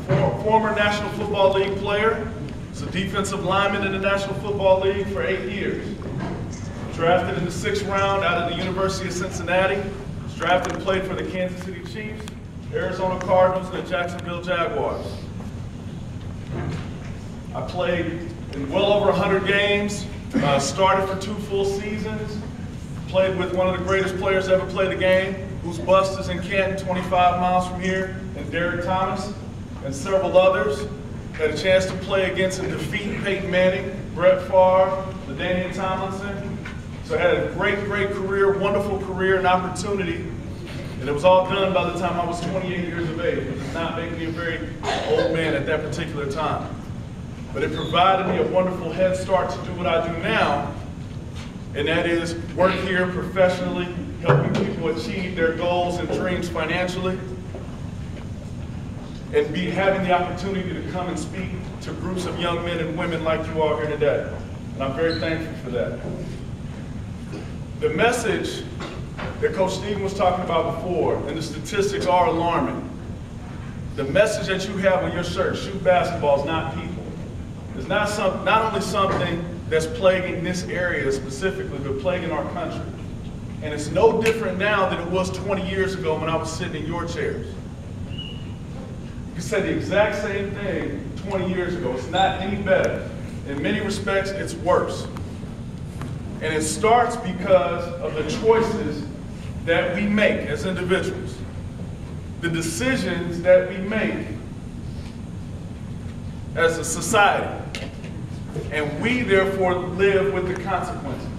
Former National Football League player. Was a defensive lineman in the National Football League for 8 years. Drafted in the 6th round out of the University of Cincinnati. Was drafted and played for the Kansas City Chiefs, Arizona Cardinals, and the Jacksonville Jaguars. I played in well over 100 games, started for 2 full seasons, played with one of the greatest players to ever play the game, whose bust is in Canton, 25 miles from here, and Derrick Thomas, and several others. Had a chance to play against and defeat Peyton Manning, Brett Favre, LaDainian Tomlinson. So I had a great career, wonderful career and opportunity. And it was all done by the time I was 28 years of age. It does not make me a very old man at that particular time. But it provided me a wonderful head start to do what I do now, and that is work here professionally, helping people achieve their goals and dreams financially, and having the opportunity to come and speak to groups of young men and women like you all here today. And I'm very thankful for that. The message that Coach Stephen was talking about before, and the statistics are alarming. The message that you have on your shirt, shoot basketball, is not people. It's not only something that's plaguing this area specifically, but plaguing our country. And it's no different now than it was 20 years ago when I was sitting in your chairs. You said the exact same thing 20 years ago. It's not any better. In many respects, it's worse. And it starts because of the choices that we make as individuals, the decisions that we make as a society. And we, therefore, live with the consequences.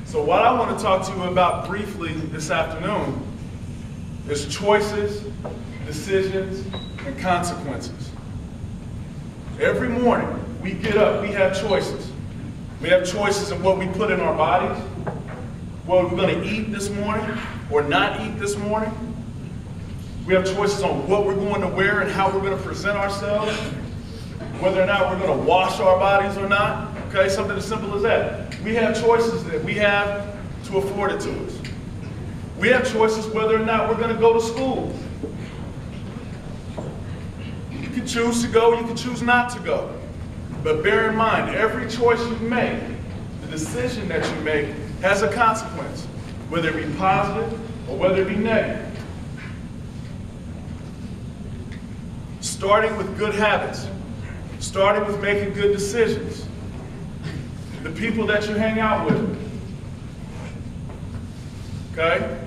So what I want to talk to you about briefly this afternoon is choices, decisions, and consequences. Every morning, we get up, we have choices. We have choices in what we put in our bodies, what we're going to eat this morning or not eat this morning. We have choices on what we're going to wear and how we're going to present ourselves, whether or not we're going to wash our bodies or not. Okay, something as simple as that. We have choices that we have to afford it to us. We have choices whether or not we're going to go to school. You can choose to go, you can choose not to go. But bear in mind, every choice you make, the decision that you make, has a consequence, whether it be positive or whether it be negative. Starting with good habits, starting with making good decisions, the people that you hang out with, okay?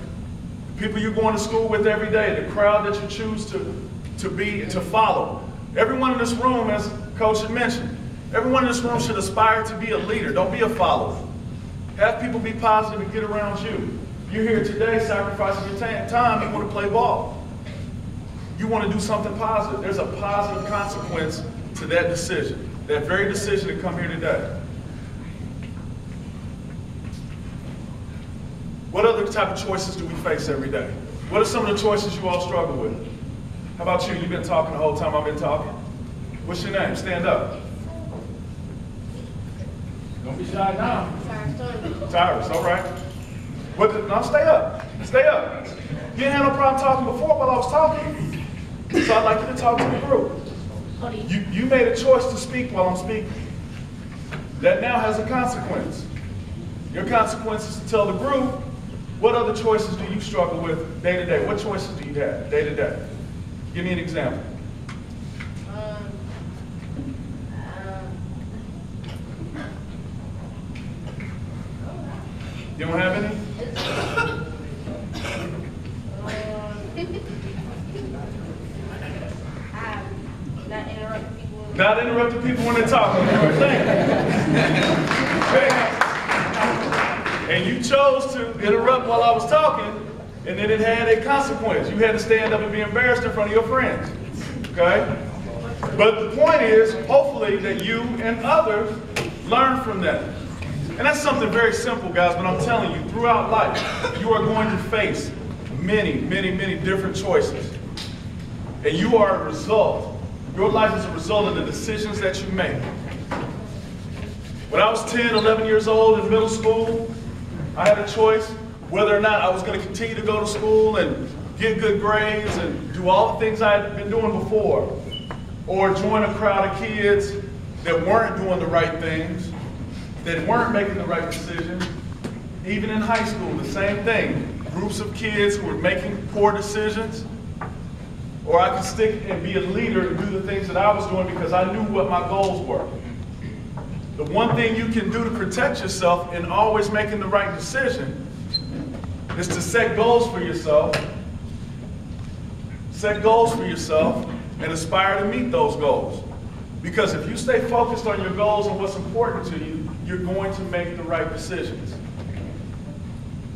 The people you're going to school with every day, the crowd that you choose to follow. Everyone in this room, as Coach had mentioned, everyone in this room should aspire to be a leader. Don't be a follower. Have people be positive and get around you. You're here today sacrificing your time. You want to play ball. You want to do something positive. There's a positive consequence to that decision, that very decision to come here today. What other type of choices do we face every day? What are some of the choices you all struggle with? How about you? You've been talking the whole time I've been talking. What's your name? Stand up. Don't be shy now. Tyrus, all right. Now stay up. Stay up. You didn't have no problem talking before while I was talking. So I'd like you to talk to the group. You made a choice to speak while I'm speaking. That now has a consequence. Your consequence is to tell the group, what other choices do you struggle with day to day? What choices do you have day to day? Give me an example. You don't have any? Not interrupting people when they're talking. And you chose to interrupt while I was talking, and then it had a consequence. You had to stand up and be embarrassed in front of your friends. Okay? But the point is, hopefully, that you and others learn from that. And that's something very simple, guys, but I'm telling you, throughout life, you are going to face many different choices. And you are a result. Your life is a result of the decisions that you make. When I was 10, 11 years old in middle school, I had a choice whether or not I was going to continue to go to school and get good grades and do all the things I had been doing before, or join a crowd of kids that weren't doing the right things, that weren't making the right decisions. Even in high school, the same thing. Groups of kids who were making poor decisions. Or I could stick and be a leader and do the things that I was doing because I knew what my goals were. The one thing you can do to protect yourself in always making the right decision is to set goals for yourself. Set goals for yourself and aspire to meet those goals. Because if you stay focused on your goals and what's important to you, you're going to make the right decisions.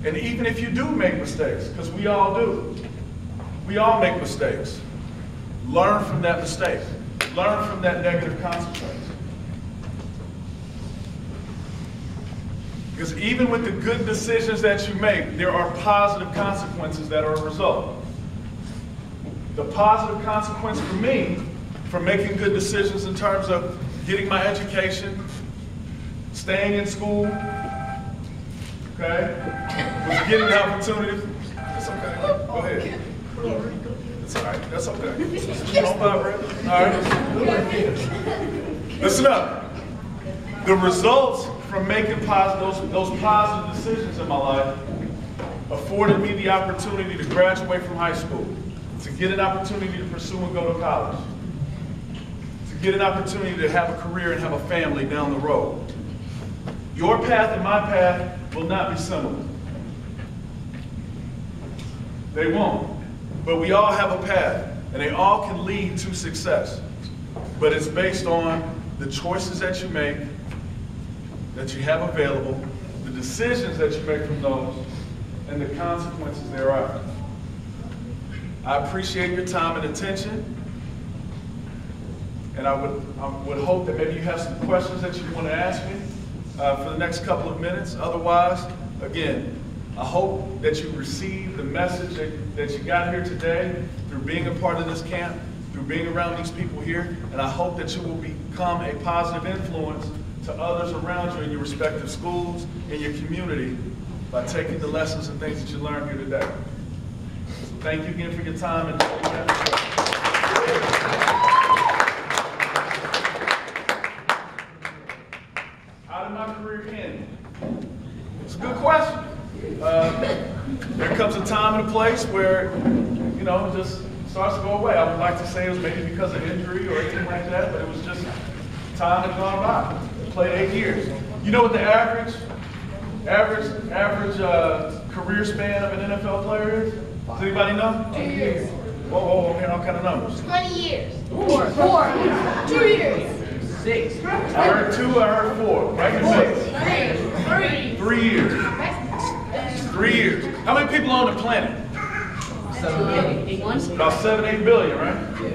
And even if you do make mistakes, because we all do, we all make mistakes. Learn from that mistake. Learn from that negative consequence. Because even with the good decisions that you make, there are positive consequences that are a result. The positive consequence for me, for making good decisions in terms of getting my education, staying in school, okay, was getting the opportunity. That's okay. Go ahead. It's all right. That's okay. Don't vibrate. All right. Listen up. The results from making those positive decisions in my life afforded me the opportunity to graduate from high school, to get an opportunity to pursue and go to college, to get an opportunity to have a career and have a family down the road. Your path and my path will not be similar. They won't. But we all have a path, and they all can lead to success. But it's based on the choices that you make, that you have available, the decisions that you make from those, and the consequences thereof. I appreciate your time and attention, and I would hope that maybe you have some questions that you want to ask me for the next couple of minutes. Otherwise, again, I hope that you received the message that you got here today through being a part of this camp, through being around these people here, and I hope that you will become a positive influence to others around you in your respective schools, in your community, by taking the lessons and things that you learned here today. So thank you again for your time. And how did my career end? It's a good question. There comes a time and a place where, you know, it just starts to go away. I would like to say it was maybe because of injury or anything like that, but it was just time had gone by. I played 8 years. You know what the average career span of an NFL player is? Does anybody know? 2 years. Whoa, I'm hearing all kind of numbers. 20 years. 4. 2 years. 6. I heard 2, I heard 4. Right in your face. 3 years. 3 years. How many people on the planet? 7 About 7-8 billion, right? Yeah.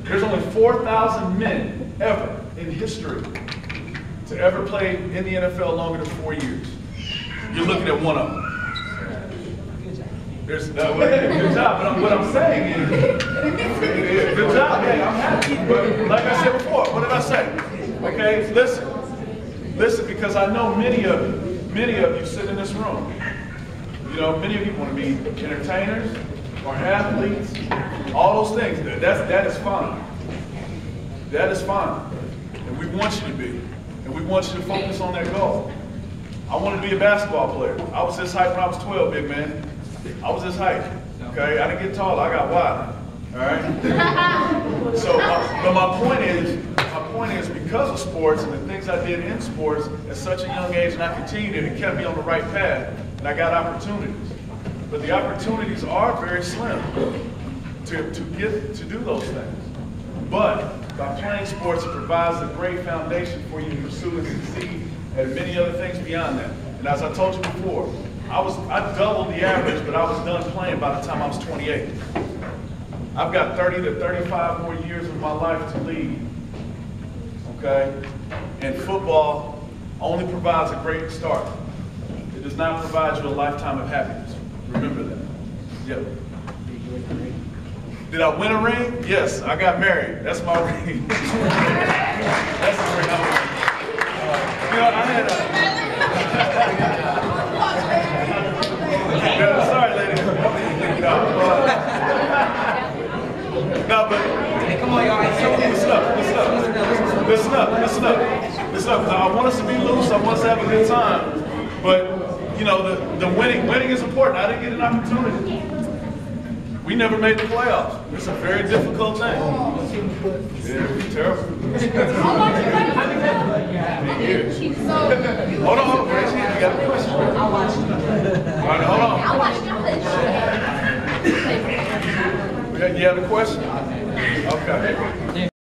There's only 4,000 men ever in history to ever play in the NFL longer than 4 years. You're looking at one of them. There's good job, but what I'm saying is, good job, hey, I'm happy. But like I said before, what did I say? Okay, listen, because I know many of you sit in this room. You know, many of you want to be entertainers or athletes, all those things. That is fine. That is fine. And we want you to be. And we want you to focus on that goal. I wanted to be a basketball player. I was this height when I was 12, big man. I was this height. Okay? I didn't get tall, I got wide. All right? So, but my point is because of sports and the things I did in sports at such a young age, and I continued it kept me on the right path, and I got opportunities. But the opportunities are very slim to do those things. But by playing sports, it provides a great foundation for you to pursue and succeed at many other things beyond that. And as I told you before, I doubled the average, but I was done playing by the time I was 28. I've got 30 to 35 more years of my life to lead. Okay? And football only provides a great start. It does not provide you a lifetime of happiness. Remember that. Yep. Did I win a ring? Yes, I got married. That's my ring. That's the ring I won. You know, I had sorry, lady. No, but Come on, y'all. Listen up. Now, I want us to be loose. I want us to have a good time. But, you know, the winning is important. I didn't get an opportunity. We never made the playoffs. It's a very difficult thing. Yeah, it's terrible. Hold on, Reggie. You got a question? I'll watch it. All right, hold on. I'll watch college. You had a question? Okay.